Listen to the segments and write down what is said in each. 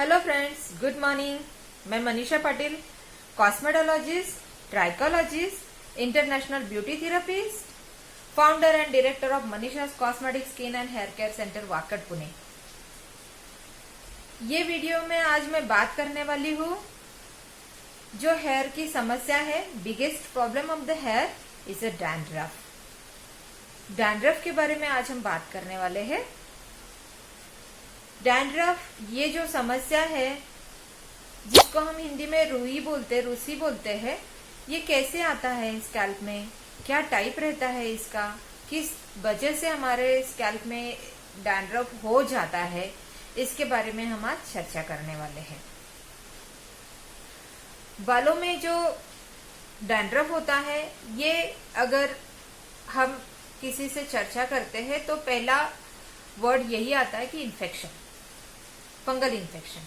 Hello friends, good morning. मैं Manisha Patil, cosmetologist, trichologist, international beauty therapist, founder and director of मनीषा's cosmetic skin and hair care centre, Wakad, Pune. ये video में आज मैं बात करने वाली हूँ जो हेयर की समस्या है। Biggest problem of the here is a dandruff. Dandruff के बारे में आज हम बात करने वाले हैं। डैंड्रफ ये जो समस्या है, जिसको हम हिंदी में रूसी बोलते हैं, ये कैसे आता है स्कैल्प में, क्या टाइप रहता है इसका, किस वजह से हमारे स्कैल्प में डैंड्रफ हो जाता है, इसके बारे में हम आज चर्चा करने वाले हैं। बालों में जो डैंड्रफ होता है, ये अगर हम किसी से चर्चा करते हैं तो पहला वर्ड यही आता है कि infection, fungal infection.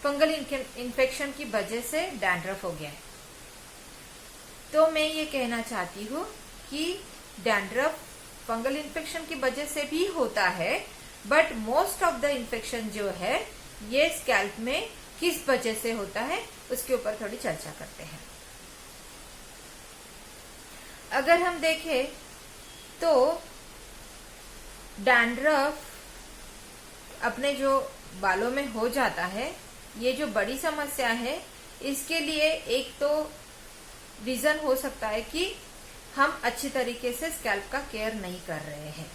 Fungal infection की वजह से डैंड्रफ हो गया है। तो मैं ये कहना चाहती हूँ कि डैंड्रफ फंगल इन्फेक्शन की वजह से भी होता है, but most of the infection जो है ये स्कैल्प में किस वजह से होता है उसके ऊपर थोड़ी चर्चा करते हैं। अगर हम देखें तो डैंड्रफ अपने जो बालों में हो जाता है, ये जो बड़ी समस्या है, इसके लिए एक तो रीजन हो सकता है कि हम अच्छी तरीके से स्कैल्प का केयर नहीं कर रहे हैं।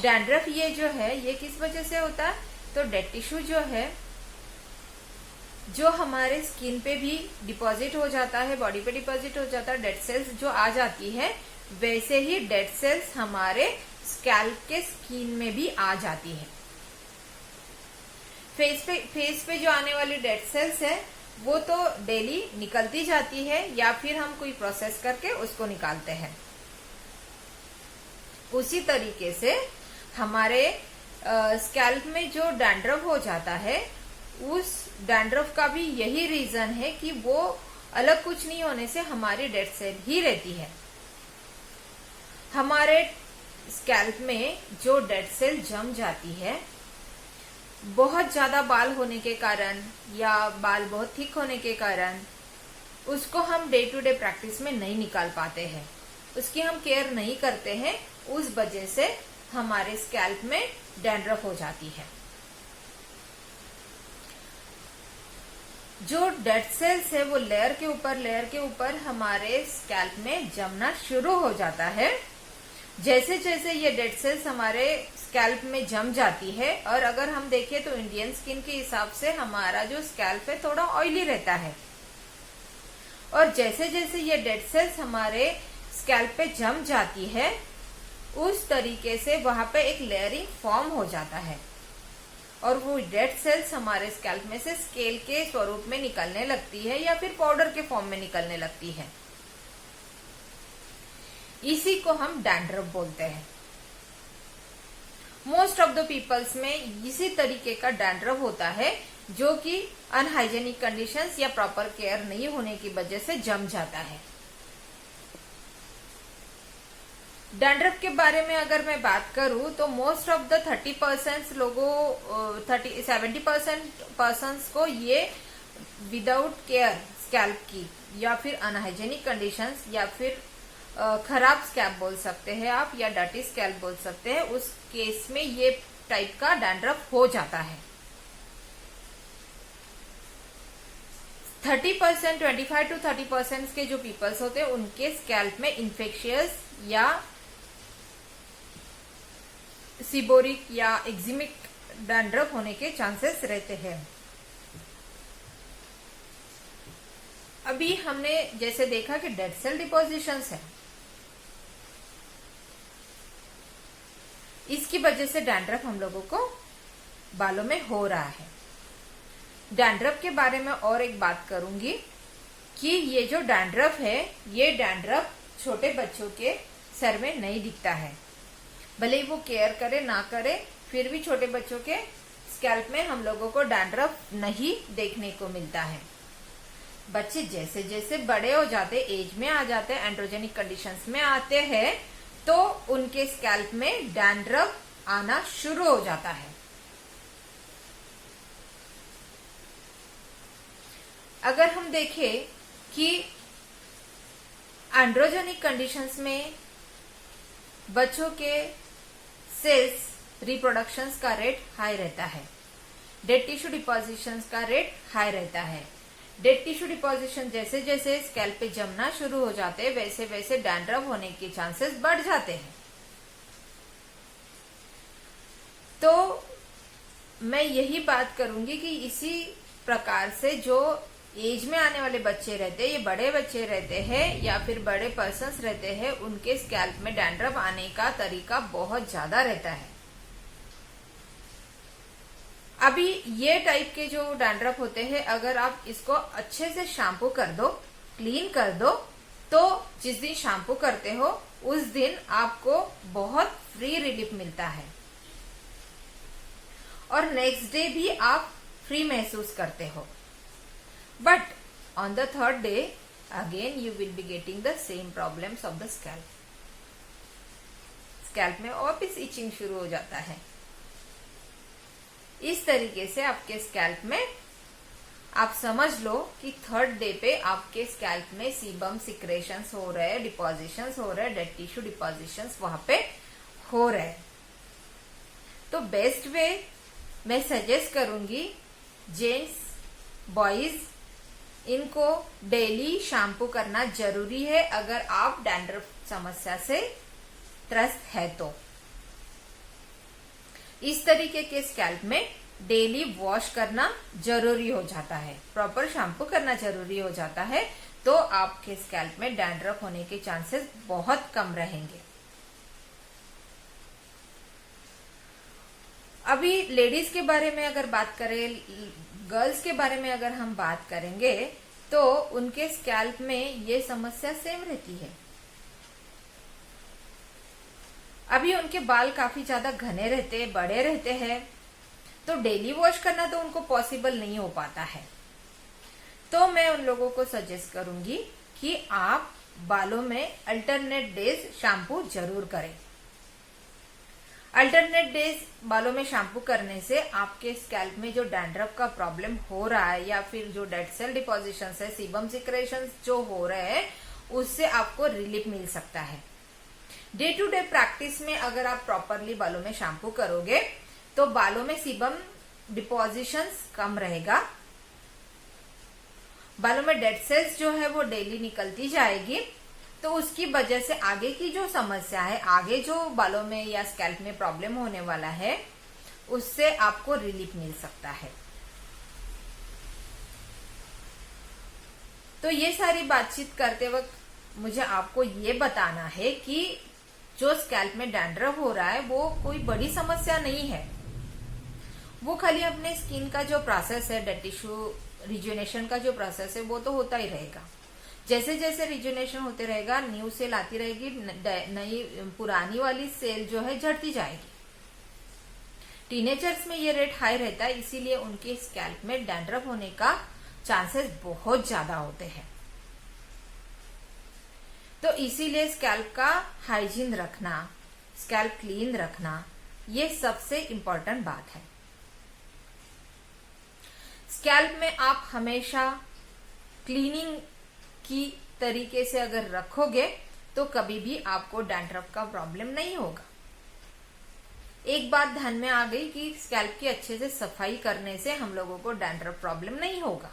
डैंड्रफ ये जो है ये किस वजह से होता है, तो डेड टिश्यू जो है, जो हमारे स्किन पे भी डिपॉजिट हो जाता है, बॉडी पे डिपॉजिट हो जाता है, डेड सेल्स जो आ जाती है, वैसे ही डेड सेल्स हमारे स्कैल्प के स्किन में भी आ जाती है। फेस पे जो आने वाली डेड सेल्स है वो तो डेली निकलती जाती है, या फिर हम कोई प्रोसेस करके उसको निकालते हैं। उसी तरीके से हमारे स्कैल्प में जो डैंड्रफ हो जाता है, उस डैंड्रफ का भी यही रीजन है कि वो अलग कुछ नहीं होने से हमारी डेड सेल ही रहती है। हमारे स्कैल्प में जो डेड सेल जम जाती है, बहुत ज्यादा बाल होने के कारण या बाल बहुत थिक होने के कारण उसको हम डे टू डे प्रैक्टिस में नहीं निकाल पाते हैं, उसकी हम केयर नहीं करते हैं, उस वजह से हमारे स्कैल्प में डैंड्रफ हो जाती है। जो डेड सेल्स है वो लेयर के ऊपर हमारे स्कैल्प में जमना शुरू हो जाता है। जैसे जैसे ये डेड सेल्स हमारे स्कैल्प में जम जाती है, और अगर हम देखें तो इंडियन स्किन के हिसाब से हमारा जो स्कैल्प है थोड़ा ऑयली रहता है, और जैसे जैसे ये डेड सेल्स हमारे स्कैल्प पे जम जाती है, उस तरीके से वहां पे एक लेयरिंग फॉर्म हो जाता है, और वो डेड सेल्स हमारे स्कैल्प में से स्केल के स्वरूप में निकलने लगती है या फिर पाउडर के फॉर्म में निकलने लगती है। इसी को हम डैंड्रफ बोलते हैं। मोस्ट ऑफ द पीपल्स में इसी तरीके का डैंड्रफ होता है, जो कि अनहाइजेनिक कंडीशंस या प्रॉपर केयर नहीं होने की वजह से जम जाता है। डैंड्रफ के बारे में अगर मैं बात करूं तो मोस्ट ऑफ द 30% लोगों 70% पर्सन्स को ये विदाउट केयर स्कैल्प की, या फिर अनहाइजेनिक कंडीशंस, या फिर खराब स्कैल्प बोल सकते हैं आप, या डर्टी स्कैल्प बोल सकते हैं, उस केस में ये टाइप का डैंड्रफ हो जाता है। 30% 25 to 30% के जो पीपल्स होते हैं उनके स्कैल्प में इन्फेक्शियस या सीबोरिक या एक्जिमिक डैंड्रफ होने के चांसेस रहते हैं। अभी हमने जैसे देखा कि डेड सेल डिपोजिशंस है, इसकी वजह से डैंड्रफ हम लोगों को बालों में हो रहा है। डैंड्रफ के बारे में और एक बात करूंगी कि ये जो डैंड्रफ है, ये डैंड्रफ छोटे बच्चों के सर में नहीं दिखता है। भले ही वो केयर करे ना करे, फिर भी छोटे बच्चों के स्कैल्प में हम लोगों को डैंड्रफ नहीं देखने को मिलता है। बच्चे जैसे जैसे बड़े हो जाते, एज में आ जाते, एंड्रोजेनिक कंडीशंस में आते हैं, तो उनके स्कैल्प में डैंड्रफ आना शुरू हो जाता है। अगर हम देखें कि एंड्रोजेनिक कंडीशंस में बच्चों के सेल्स रिप्रोडक्शंस का रेट हाई रहता है, डेड टिश्यू डिपोजिशंस का रेट हाई रहता है। डेड टिश्यू डिपोजिशन जैसे जैसे स्कैल्प पे जमना शुरू हो जाते हैं वैसे वैसे डैंड्रफ होने के चांसेस बढ़ जाते हैं। तो मैं यही बात करूंगी कि इसी प्रकार से जो एज में आने वाले बच्चे रहते हैं, ये बड़े बच्चे रहते हैं या फिर बड़े पर्सन्स रहते हैं, उनके स्कैल्प में डैंड्रफ आने का तरीका बहुत ज्यादा रहता है। अभी ये टाइप के जो डैंड्रफ होते हैं, अगर आप इसको अच्छे से शैम्पू कर दो, क्लीन कर दो, तो जिस दिन शैम्पू करते हो उस दिन आपको बहुत फ्री रिलीफ मिलता है और नेक्स्ट डे भी आप फ्री महसूस करते हो। But on the third day again you will be getting the same problems of the scalp. Scalp में वापिस इचिंग शुरू हो जाता है। इस तरीके से आपके स्कैल्प में आप समझ लो कि थर्ड डे पे आपके स्कैल्प में सीबम सिक्रेशंस हो रहे हैं, डिपोजिशंस हो रहे हैं, डेड टिश्यू डिपोजिशंस वहां पे हो रहे हैं। तो बेस्ट वे मैं सजेस्ट करूंगी, जेंट्स बॉयज इनको डेली शैम्पू करना जरूरी है अगर आप डैंड्रफ समस्या से त्रस्त है तो। इस तरीके के स्कैल्प में डेली वॉश करना जरूरी हो जाता है, प्रॉपर शैम्पू करना जरूरी हो जाता है, तो आपके स्कैल्प में डैंड्रफ होने के चांसेस बहुत कम रहेंगे। अभी लेडीज के बारे में अगर बात करें, गर्ल्स के बारे में अगर हम बात करेंगे तो उनके स्कैल्प में ये समस्या सेम रहती है। अभी उनके बाल काफी ज्यादा घने रहते हैं, बड़े रहते हैं, तो डेली वॉश करना तो उनको पॉसिबल नहीं हो पाता है। तो मैं उन लोगों को सजेस्ट करूंगी कि आप बालों में अल्टरनेट डेज शैम्पू जरूर करें। अल्टरनेट डेज बालों में शैम्पू करने से आपके स्कैल्प में जो डैंड्रफ का प्रॉब्लम हो रहा है या फिर जो डेड सेल डिपोजिशन है, सीबम सिक्रेशन जो हो रहे हैं, उससे आपको रिलीफ मिल सकता है। डे टू डे प्रैक्टिस में अगर आप प्रॉपरली बालों में शैम्पू करोगे तो बालों में सीबम डिपोजिशंस कम रहेगा, बालों में डेड सेल्स जो है वो डेली निकलती जाएगी, तो उसकी वजह से आगे की जो समस्या है, आगे जो बालों में या स्कैल्प में प्रॉब्लम होने वाला है, उससे आपको रिलीफ मिल सकता है। तो ये सारी बातचीत करते वक्त मुझे आपको ये बताना है कि जो स्कैल्प में डैंड्रफ हो रहा है वो कोई बड़ी समस्या नहीं है। वो खाली अपने स्किन का जो प्रोसेस है, डेड टिश्यू रिजुनेशन का जो प्रोसेस है, वो तो होता ही रहेगा। जैसे जैसे रिजुनेशन होते रहेगा, न्यू सेल आती रहेगी, नई पुरानी वाली सेल जो है झड़ती जाएगी। टीनेजर्स में ये रेट हाई रहता है, इसीलिए उनके स्कैल्प में डैंड्रफ होने का चांसेस बहुत ज्यादा होते हैं। तो इसीलिए स्कैल्प का हाइजीन रखना, स्कैल्प क्लीन रखना, ये सबसे इंपॉर्टेंट बात है। स्कैल्प में आप हमेशा क्लीनिंग की तरीके से अगर रखोगे तो कभी भी आपको डैंड्रफ का प्रॉब्लम नहीं होगा। एक बात ध्यान में आ गई कि स्कैल्प की अच्छे से सफाई करने से हम लोगों को डैंड्रफ प्रॉब्लम नहीं होगा।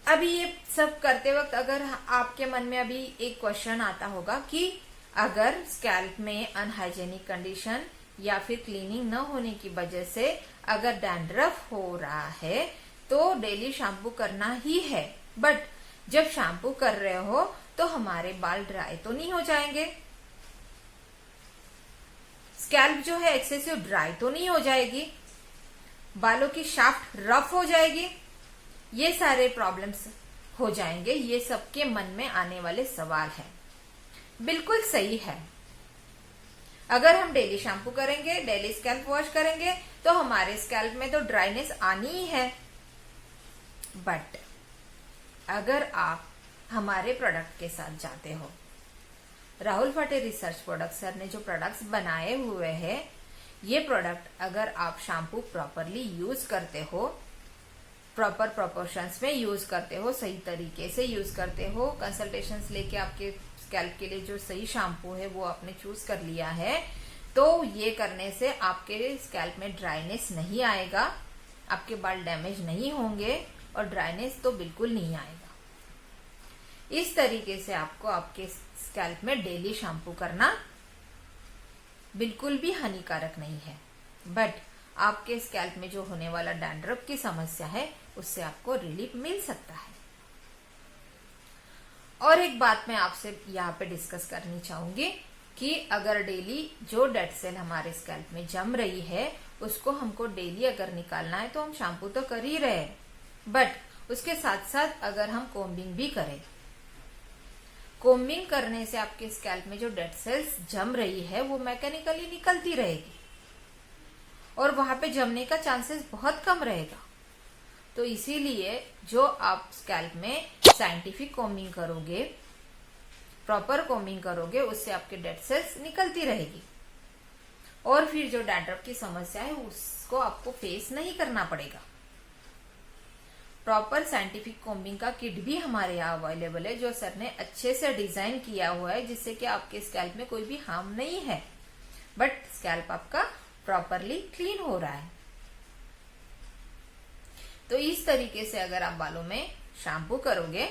अभी ये सब करते वक्त अगर आपके मन में अभी एक क्वेश्चन आता होगा कि अगर स्कैल्प में अनहाइजेनिक कंडीशन या फिर क्लीनिंग न होने की वजह से अगर डैंड्रफ हो रहा है तो डेली शैम्पू करना ही है, बट जब शैम्पू कर रहे हो तो हमारे बाल ड्राई तो नहीं हो जाएंगे, स्कैल्प जो है एक्सेसिव ड्राई तो नहीं हो जाएगी, बालों की शाफ्ट रफ हो जाएगी, ये सारे प्रॉब्लम्स हो जाएंगे। ये सबके मन में आने वाले सवाल हैं। बिल्कुल सही है। अगर हम डेली शैम्पू करेंगे, डेली स्कैल्प वॉश करेंगे तो हमारे स्कैल्प में तो ड्राइनेस आनी ही है। बट अगर आप हमारे प्रोडक्ट के साथ जाते हो, राहुल फाटे रिसर्च प्रोडक्ट सर ने जो प्रोडक्ट्स बनाए हुए हैं, ये प्रोडक्ट अगर आप शैम्पू प्रॉपरली यूज करते हो प्रॉपर प्रोपोर्शंस में यूज करते हो, सही तरीके से यूज करते हो, कंसल्टेशंस लेके आपके स्कैल्प के लिए जो सही शैम्पू है वो आपने चूज कर लिया है, तो ये करने से आपके स्कैल्प में ड्राइनेस नहीं आएगा, आपके बाल डैमेज नहीं होंगे और ड्राइनेस तो बिल्कुल नहीं आएगा। इस तरीके से आपको आपके स्कैल्प में डेली शैम्पू करना बिल्कुल भी हानिकारक नहीं है, बट आपके स्कैल्प में जो होने वाला डैंड्रफ की समस्या है उससे आपको रिलीफ मिल सकता है। और एक बात मैं आपसे यहाँ पे डिस्कस करनी चाहूंगी कि अगर डेली जो डेड सेल हमारे स्कैल्प में जम रही है उसको हमको डेली अगर निकालना है तो हम शैम्पू तो कर ही रहे हैं, बट उसके साथ साथ अगर हम कोम्बिंग भी करें, कोम्बिंग करने से आपके स्कैल्प में जो डेड सेल्स जम रही है वो मैकेनिकली निकलती रहेगी और वहां पे जमने का चांसेस बहुत कम रहेगा। तो इसीलिए जो आप स्कैल्प में साइंटिफिक कोम्बिंग करोगे, प्रॉपर कोम्बिंग करोगे, उससे आपके डेड सेल्स निकलती रहेगी और फिर जो डैंड्रफ की समस्या है उसको आपको फेस नहीं करना पड़ेगा। प्रॉपर साइंटिफिक कोम्बिंग का किट भी हमारे यहाँ अवेलेबल है, जो सर ने अच्छे से डिजाइन किया हुआ है, जिससे कि आपके स्कैल्प में कोई भी हार्म नहीं है, बट स्कैल्प आपका प्रॉपरली क्लीन हो रहा है। तो इस तरीके से अगर आप बालों में शैम्पू करोगे,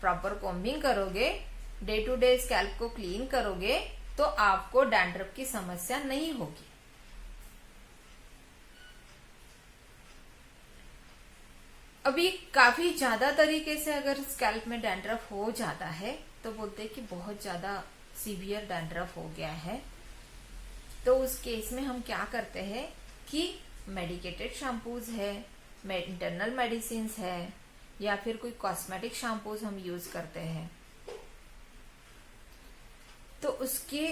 प्रॉपर कोम्बिंग करोगे, डे टू डे स्कैल्प को क्लीन करोगे, तो आपको डैंड्रफ की समस्या नहीं होगी। अभी काफी ज्यादा तरीके से अगर स्कैल्प में डैंड्रफ हो जाता है तो बोलते हैं कि बहुत ज्यादा सीवियर डैंड्रफ हो गया है, तो उस केस में हम क्या करते हैं कि मेडिकेटेड शैम्पूज है, इंटरनल मेडिसिन है, या फिर कोई कॉस्मेटिक शैम्पूज हम यूज करते हैं। तो उसके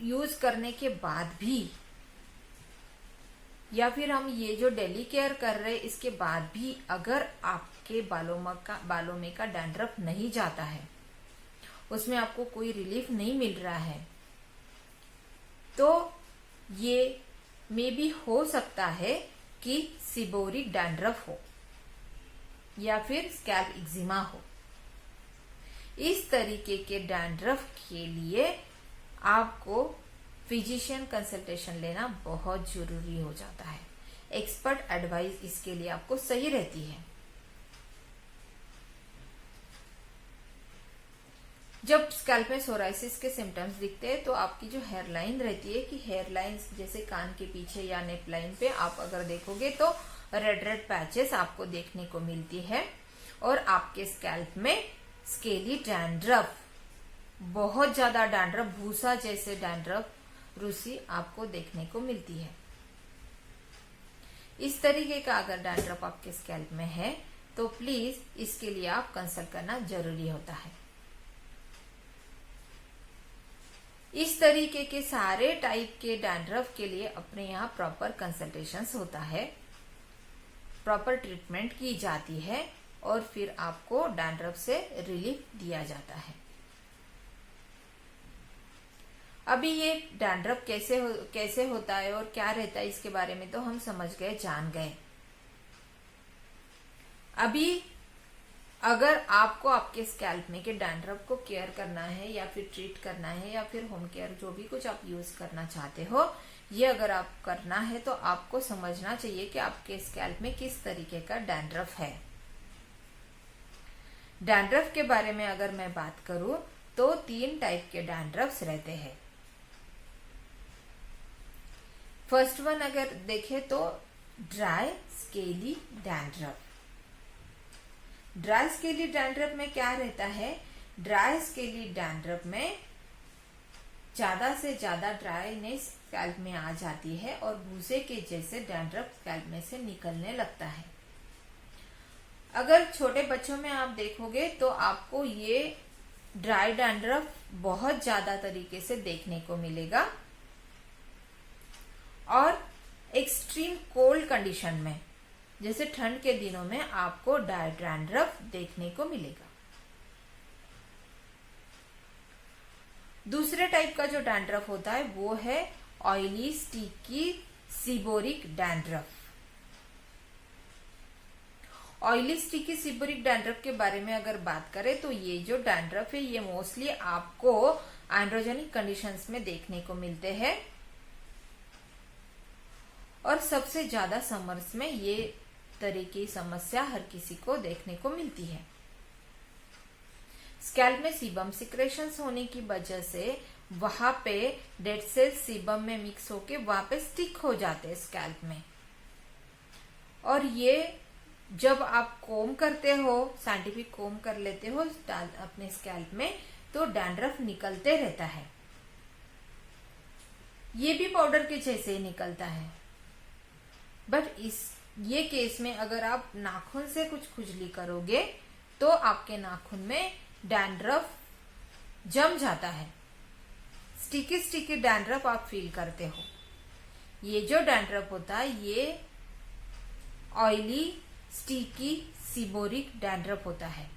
यूज करने के बाद भी, या फिर हम ये जो डेली केयर कर रहे हैं इसके बाद भी अगर आपके बालों में का डैंड्रफ नहीं जाता है, उसमें आपको कोई रिलीफ नहीं मिल रहा है, तो ये मे भी हो सकता है कि सीबोरिक डैंड्रफ हो या फिर स्कैल्प एक्जिमा हो। इस तरीके के डैंड्रफ के लिए आपको फिजिशियन कंसल्टेशन लेना बहुत जरूरी हो जाता है। एक्सपर्ट एडवाइस इसके लिए आपको सही रहती है। जब स्कैल्प में सोराइसिस के सिम्टम्स दिखते हैं तो आपकी जो हेयर लाइन रहती है, कि हेयर लाइन जैसे कान के पीछे या नेप लाइन पे आप अगर देखोगे तो रेड रेड पैचेस आपको देखने को मिलती है और आपके स्कैल्प में स्केली डैंड्रफ, बहुत ज्यादा डैंड्रफ, भूसा जैसे डैंड्रफ, रूसी आपको देखने को मिलती है। इस तरीके का अगर डैंड्रफ आपके स्कैल्प में है तो प्लीज इसके लिए आप कंसल्ट करना जरूरी होता है। इस तरीके के सारे टाइप के डैंड्रफ के लिए अपने यहाँ प्रॉपर कंसल्टेशंस होता है, प्रॉपर ट्रीटमेंट की जाती है और फिर आपको डैंड्रफ से रिलीफ दिया जाता है। अभी ये डैंड्रफ कैसे होता है और क्या रहता है इसके बारे में तो हम समझ गए, जान गए। अभी अगर आपको आपके स्कैल्प में के डैंड्रफ को केयर करना है या फिर ट्रीट करना है या फिर होम केयर जो भी कुछ आप यूज करना चाहते हो, ये अगर आप करना है तो आपको समझना चाहिए कि आपके स्कैल्प में किस तरीके का डैंड्रफ है। डैंड्रफ के बारे में अगर मैं बात करूं तो 3 टाइप के डैंड्रफ्स रहते हैं। फर्स्ट वन अगर देखें तो dry scaly dandruff. Dry scaly dandruff में क्या रहता है, ड्राई स्केली डैंड्रफ में ज्यादा से ज्यादा ड्राईनेस स्कैल्प में आ जाती है और भूसे के जैसे डैंड्रफ स्कैल्प में से निकलने लगता है। अगर छोटे बच्चों में आप देखोगे तो आपको ये ड्राई डैंड्रफ बहुत ज्यादा तरीके से देखने को मिलेगा और एक्सट्रीम कोल्ड कंडीशन में, जैसे ठंड के दिनों में आपको ड्राई डैंड्रफ देखने को मिलेगा। दूसरे टाइप का जो डैंड्रफ होता है वो है oily sticky seborrhoeic dandruff. Oily sticky seborrhoeic dandruff के बारे में अगर बात करें तो ये जो डैंड्रफ है ये मोस्टली आपको एंड्रोजेनिक कंडीशंस में देखने को मिलते हैं और सबसे ज्यादा समर्स में ये तरह की समस्या हर किसी को देखने को मिलती है। स्कैल्प में सीबम सिक्रेशंस होने की वजह से वहां पे डेड सेल्स सीबम में मिक्स होके वहां पे स्टिक हो जाते हैं स्कैल्प में, और ये जब आप कोम करते हो, साइंटिफिक कोम कर लेते हो अपने स्कैल्प में, तो डैंड्रफ निकलते रहता है। ये भी पाउडर के जैसे ही निकलता है, बट ये केस में अगर आप नाखून से कुछ खुजली करोगे तो आपके नाखून में डैंड्रफ जम जाता है, स्टिकी स्टिकी डैंड्रफ आप फील करते हो। ये जो डैंड्रफ होता है ये ऑयली स्टिकी सीबोरिक डैंड्रफ होता है।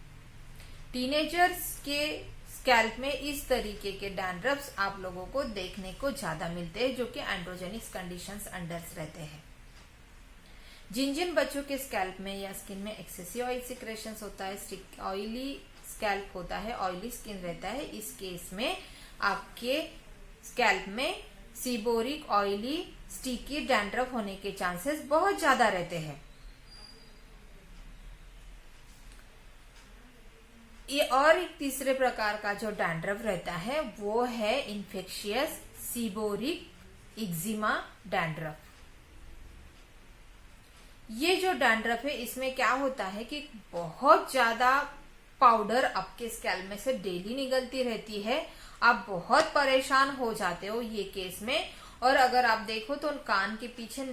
टीनेजर्स के स्कैल्प में इस तरीके के डैंड्रफ्स आप लोगों को देखने को ज्यादा मिलते हैं जो कि एंड्रोजेनिक कंडीशंस अंडर रहते हैं। जिन जिन बच्चों के स्कैल्प में या स्किन में एक्सेसिव ऑयल सिक्रेशंस होता है, ऑयली स्कैल्प होता है, ऑयली स्किन रहता है, इस केस में आपके स्कैल्प में सीबोरिक ऑयली स्टिकी डैंड्रफ होने के चांसेस बहुत ज्यादा रहते हैं। ये और एक तीसरे प्रकार का जो डैंड्रफ रहता है वो है इन्फेक्शियस सीबोरिक एक्जिमा डैंड्रफ। ये जो डैंड्रफ है इसमें क्या होता है कि बहुत ज्यादा पाउडर आपके स्कैल्प में से डेली निकलती रहती है, आप बहुत परेशान हो जाते हो ये केस में। और अगर आप देखो तो कान के पीछे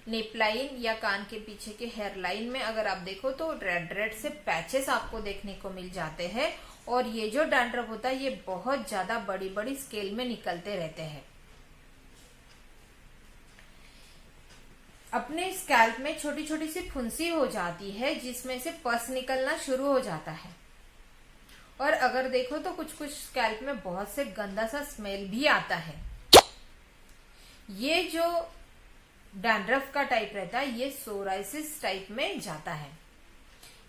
नेपलाइन या कान के पीछे के हेयर लाइन में अगर आप देखो तो रेड रेड से पैचेस आपको देखने को मिल जाते हैं, और ये जो डैंड्रफ होता है ये बहुत ज्यादा बड़ी बड़ी स्केल में निकलते रहते हैं। अपने स्कैल्प में छोटी छोटी सी फुंसी हो जाती है जिसमें से पस निकलना शुरू हो जाता है, और अगर देखो तो कुछ कुछ स्कैल्प में बहुत से गंदा सा स्मेल भी आता है। ये जो डैंड्रफ का टाइप रहता है ये सोराइसिस टाइप में जाता है।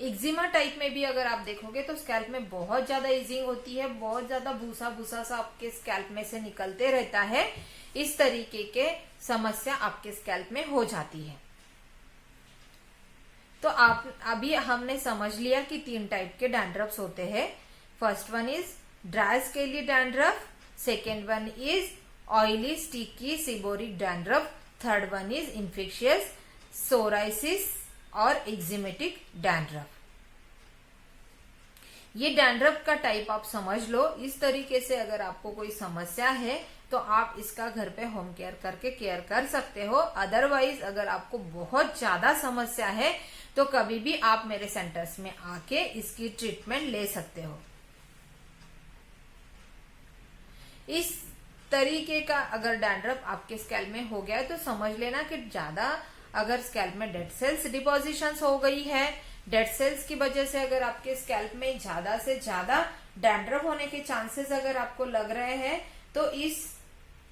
एक्जिमा टाइप में भी अगर आप देखोगे तो स्कैल्प में बहुत ज्यादा इजिंग होती है, बहुत ज्यादा भूसा भूसा सा आपके स्कैल्प में से निकलते रहता है। इस तरीके के समस्या आपके स्कैल्प में हो जाती है। तो आप अभी हमने समझ लिया कि 3 टाइप के डैंड्रफ्स होते हैं। First one is dry scaly dandruff, second one is oily sticky seborrhoeic dandruff, third one is infectious psoriasis और एक्जिमेटिक डैंड्रफ। ये डैंड्रफ का टाइप आप समझ लो। इस तरीके से अगर आपको कोई समस्या है तो आप इसका घर पे होम केयर करके केयर कर सकते हो। अदरवाइज अगर आपको बहुत ज्यादा समस्या है तो कभी भी आप मेरे सेंटर्स में आके इसकी ट्रीटमेंट ले सकते हो। इस तरीके का अगर डैंड्रफ आपके स्कैल्प में हो गया है तो समझ लेना कि ज्यादा अगर स्कैल्प में डेड सेल्स डिपोजिशंस हो गई है, डेड सेल्स की वजह से अगर आपके स्कैल्प में ज्यादा से ज्यादा डैंड्रफ होने के चांसेस अगर आपको लग रहे हैं तो इस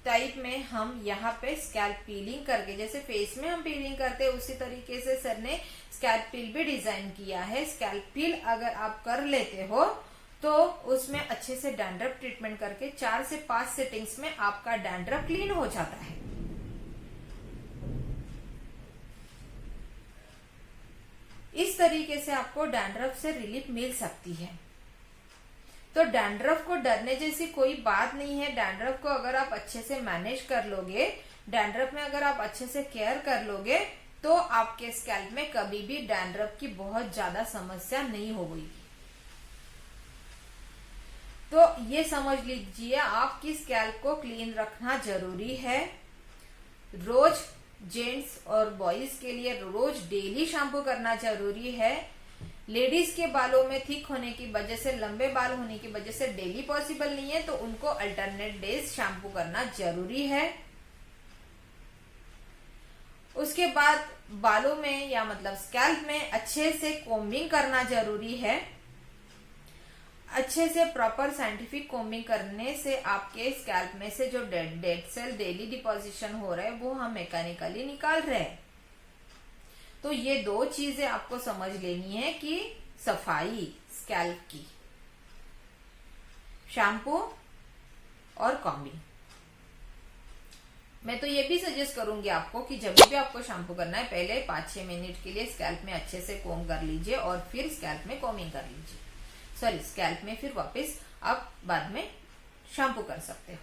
टाइप में हम यहाँ पे स्कैल्प पीलिंग करके, जैसे फेस में हम पीलिंग करते हैं उसी तरीके से सर ने स्कैल्प पील भी डिजाइन किया है। स्कैल्प पील अगर आप कर लेते हो तो उसमें अच्छे से डैंड्रफ ट्रीटमेंट करके 4 से 5 सेटिंग्स में आपका डैंड्रफ क्लीन हो जाता है। इस तरीके से आपको डैंड्रफ से रिलीफ मिल सकती है। तो डैंड्रफ को डरने जैसी कोई बात नहीं है। डैंड्रफ को अगर आप अच्छे से मैनेज कर लोगे, डैंड्रफ में अगर आप अच्छे से केयर कर लोगे तो आपके स्कैल्प में कभी भी डैंड्रफ की बहुत ज्यादा समस्या नहीं होगी। तो ये समझ लीजिए आपकी स्कैल्प को क्लीन रखना जरूरी है। रोज जेंट्स और बॉयज के लिए रोज डेली शैम्पू करना जरूरी है। लेडीज के बालों में थिक होने की वजह से, लंबे बाल होने की वजह से डेली पॉसिबल नहीं है तो उनको अल्टरनेट डेज शैम्पू करना जरूरी है। उसके बाद बालों में या मतलब स्कैल्प में अच्छे से कोम्बिंग करना जरूरी है। अच्छे से प्रॉपर साइंटिफिक कोम्बिंग करने से आपके स्कैल्प में से जो डेड सेल डेली डिपोजिशन हो रहे हैं वो हम मैकेनिकली निकाल रहे हैं। तो ये दो चीजें आपको समझ लेनी है कि सफाई स्कैल्प की, शैम्पू और कॉम्बिंग। मैं तो ये भी सजेस्ट करूंगी आपको कि जब भी आपको शैम्पू करना है पहले 5-6 मिनट के लिए स्कैल्प में अच्छे से कोम कर लीजिए और फिर स्कैल्प में कोमिंग कर लीजिए। सॉरी, स्कैल्प में फिर वापस आप बाद में शैम्पू कर सकते हो।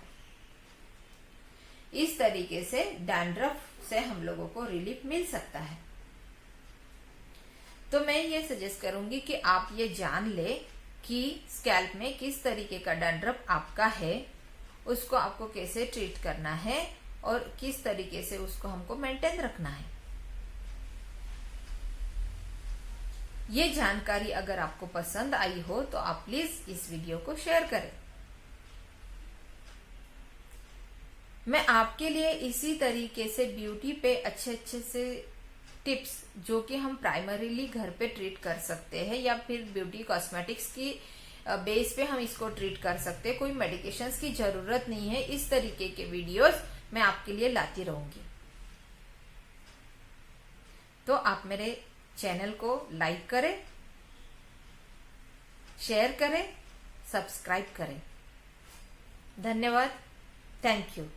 इस तरीके से डैंड्रफ से हम लोगों को रिलीफ मिल सकता है। तो मैं ये सजेस्ट करूंगी कि आप ये जान ले कि स्कैल्प में किस तरीके का डैंड्रफ आपका है, उसको आपको कैसे ट्रीट करना है और किस तरीके से उसको हमको मेंटेन रखना है। ये जानकारी अगर आपको पसंद आई हो तो आप प्लीज इस वीडियो को शेयर करें। मैं आपके लिए इसी तरीके से ब्यूटी पे अच्छे अच्छे से टिप्स जो कि हम प्राइमरीली घर पे ट्रीट कर सकते हैं या फिर ब्यूटी कॉस्मेटिक्स की बेस पे हम इसको ट्रीट कर सकते हैं, कोई मेडिकेशंस की जरूरत नहीं है। इस तरीके के वीडियोस मैं आपके लिए लाती रहूंगी। तो आप मेरे चैनल को लाइक करें, शेयर करें, सब्सक्राइब करें। धन्यवाद। Thank you.